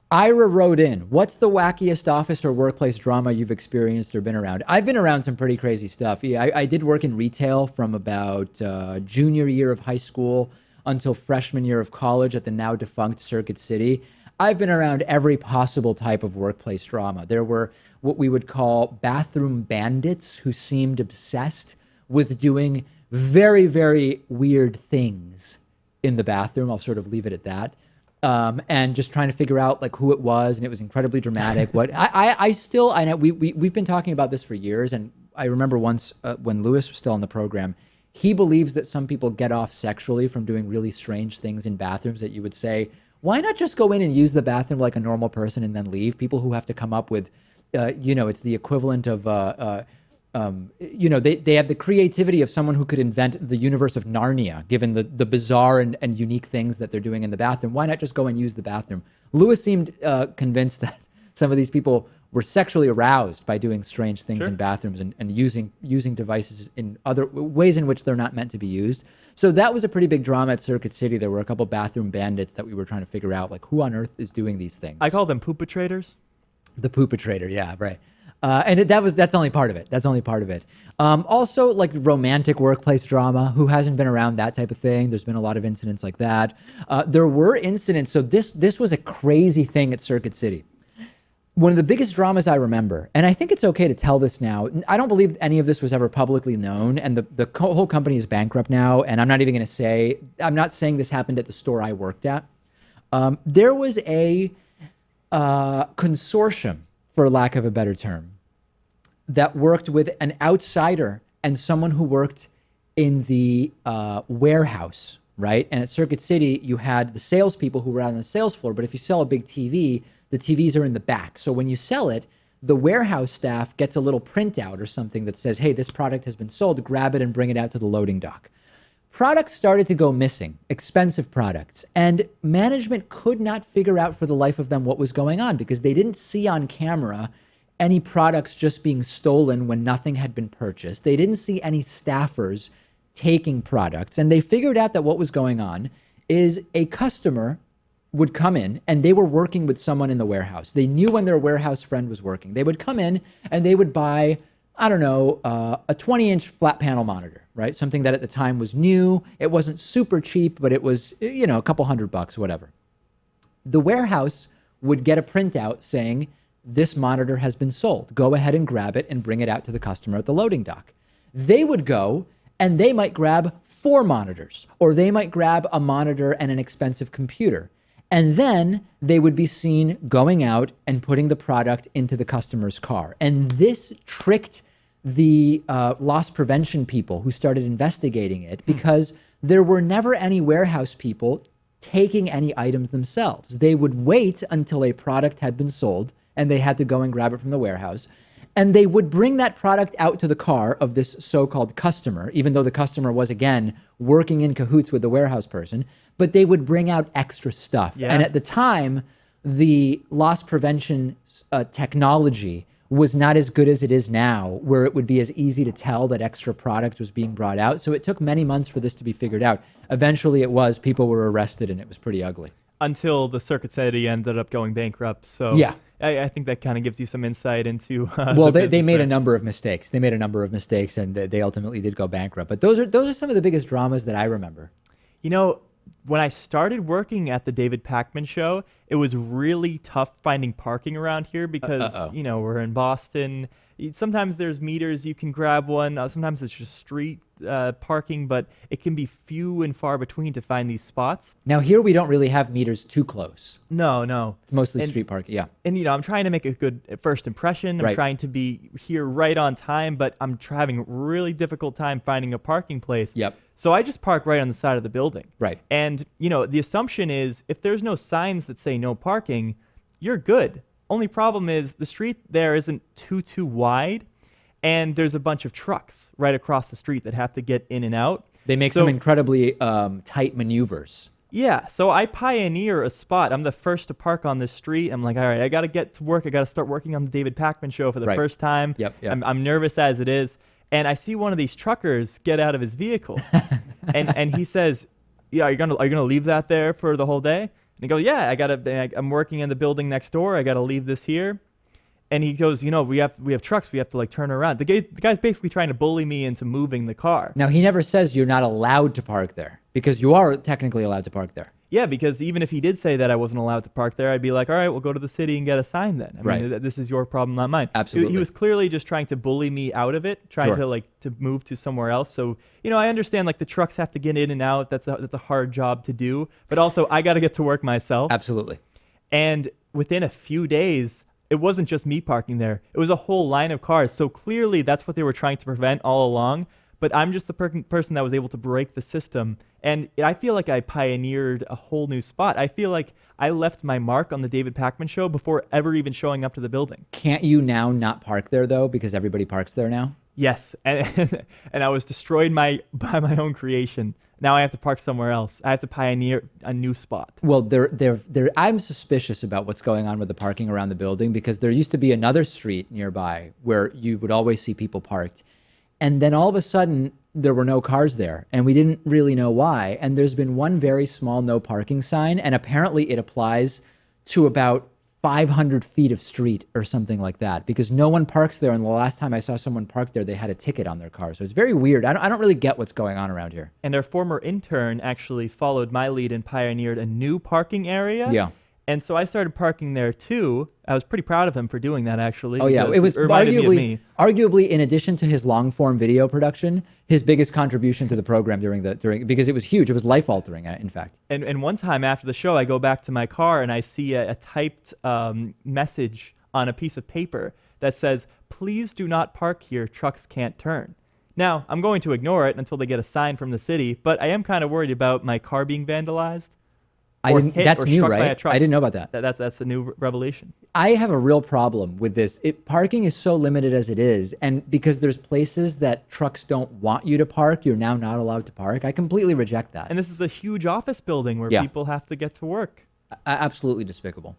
Ira wrote in, what's the wackiest office or workplace drama you've experienced or been around? I've been around some pretty crazy stuff. Yeah, I did work in retail from about junior year of high school until freshman year of college at the now defunct Circuit City. I've been around every possible type of workplace drama. There were what we would call bathroom bandits who seemed obsessed with doing very, very weird things in the bathroom. I'll sort of leave it at that. And just trying to figure out like who it was, and it was incredibly dramatic. What I know we've been talking about this for years, and I remember once when Lewis was still on the program, he believes that some people get off sexually from doing really strange things in bathrooms that you would say, why not just go in and use the bathroom like a normal person and then leave? People who have to come up with, it's the equivalent of they have the creativity of someone who could invent the universe of Narnia, given the bizarre and unique things that they're doing in the bathroom. Why not just go and use the bathroom? Lewis seemed convinced that some of these people were sexually aroused by doing strange things in bathrooms and using devices in other ways in which they're not meant to be used. So that was a pretty big drama at Circuit City. There were a couple bathroom bandits that we were trying to figure out, like who on earth is doing these things. I call them poopatrators. The poopatrator, yeah, right. And that's only part of it. That's only part of it. Also, like romantic workplace drama. Who hasn't been around that type of thing? There's been a lot of incidents like that. There were incidents. So this was a crazy thing at Circuit City. One of the biggest dramas I remember, and I think it's okay to tell this now. I don't believe any of this was ever publicly known, and the whole company is bankrupt now. And I'm not even going to say. I'm not saying this happened at the store I worked at. There was a consortium, for lack of a better term, that worked with an outsider and someone who worked in the warehouse, right? And at Circuit City, you had the salespeople who were out on the sales floor, but if you sell a big TV, the TVs are in the back. So when you sell it, the warehouse staff gets a little printout or something that says, hey, this product has been sold, grab it and bring it out to the loading dock. Products started to go missing, expensive products, and management could not figure out for the life of them what was going on because they didn't see on camera any products just being stolen when nothing had been purchased. They didn't see any staffers taking products, and they figured out that what was going on is a customer would come in and they were working with someone in the warehouse. They knew when their warehouse friend was working. They would come in and they would buy, I don't know, a 20-inch flat panel monitor, right? Something that at the time was new. It wasn't super cheap, but it was, a couple $100, whatever. The warehouse would get a printout saying, this monitor has been sold. Go ahead and grab it and bring it out to the customer at the loading dock. They would go and they might grab 4 monitors, or they might grab a monitor and an expensive computer. And then they would be seen going out and putting the product into the customer's car. And this tricked the loss prevention people who started investigating it because there were never any warehouse people taking any items themselves. They would wait until a product had been sold and they had to go and grab it from the warehouse. And they would bring that product out to the car of this so-called customer, even though the customer was, again, working in cahoots with the warehouse person, but they would bring out extra stuff. Yeah. And at the time, the loss prevention technology was not as good as it is now, where it would be as easy to tell that extra product was being brought out. So it took many months for this to be figured out. Eventually it was, people were arrested, and it was pretty ugly. Until the Circuit City ended up going bankrupt. So yeah. I think that kind of gives you some insight into well, they made a number of mistakes. They made a number of mistakes, and they ultimately did go bankrupt. But those are some of the biggest dramas that I remember. When I started working at the David Pakman show, it was really tough finding parking around here because, we're in Boston. Sometimes there's meters, you can grab one. Sometimes it's just street parking, but it can be few and far between to find these spots. Now here we don't really have meters too close. No. It's mostly street parking, yeah. And, I'm trying to make a good first impression. I'm trying to be here right on time, but I'm having a really difficult time finding a parking place. Yep. So I just park right on the side of the building. Right. And, the assumption is if there's no signs that say no parking, you're good. Only problem is the street there isn't too wide, and there's a bunch of trucks right across the street that have to get in and out. They make some incredibly tight maneuvers. Yeah, so I pioneer a spot. I'm the first to park on this street. I'm like, all right, I got to get to work. I got to start working on the David Pakman show for the first time. Yep. I'm nervous as it is. And I see one of these truckers get out of his vehicle, and he says, "Yeah, are you gonna leave that there for the whole day?" And he goes, yeah, I'm working in the building next door. I got to leave this here. And he goes, we have trucks. We have to like turn around. The guy's basically trying to bully me into moving the car. Now, he never says you're not allowed to park there, because you are technically allowed to park there. Yeah, because even if he did say that I wasn't allowed to park there, I'd be like, all right, we'll go to the city and get a sign then. I mean, this is your problem, not mine. Absolutely. He was clearly just trying to bully me out of it, trying to move to somewhere else. So, I understand like the trucks have to get in and out. That's a hard job to do. But also, I got to get to work myself. Absolutely. And within a few days, it wasn't just me parking there. It was a whole line of cars. So clearly that's what they were trying to prevent all along. But I'm just the person that was able to break the system. And I feel like I pioneered a whole new spot. I feel like I left my mark on the David Pakman show before ever even showing up to the building. Can't you now not park there, though, because everybody parks there now? Yes. And I was destroyed by my own creation. Now I have to park somewhere else. I have to pioneer a new spot. Well, I'm suspicious about what's going on with the parking around the building, because there used to be another street nearby where you would always see people parked. And then all of a sudden, there were no cars there, and we didn't really know why. And there's been one very small no parking sign, and apparently it applies to about 500 feet of street or something like that, because no one parks there. And the last time I saw someone park there, they had a ticket on their car. So it's very weird. I don't really get what's going on around here. And our former intern actually followed my lead and pioneered a new parking area. Yeah. And so I started parking there too. I was pretty proud of him for doing that, actually. Oh yeah, it was arguably, in addition to his long form video production, his biggest contribution to the program during because it was huge. It was life altering, in fact. And one time after the show, I go back to my car and I see a typed message on a piece of paper that says, "Please do not park here. Trucks can't turn." Now I'm going to ignore it until they get a sign from the city, but I am kind of worried about my car being vandalized. That's new, right? I didn't know about that. That's a new revelation. I have a real problem with this. Parking is so limited as it is, and because there's places that trucks don't want you to park, you're now not allowed to park. I completely reject that. And this is a huge office building where people have to get to work. Absolutely despicable.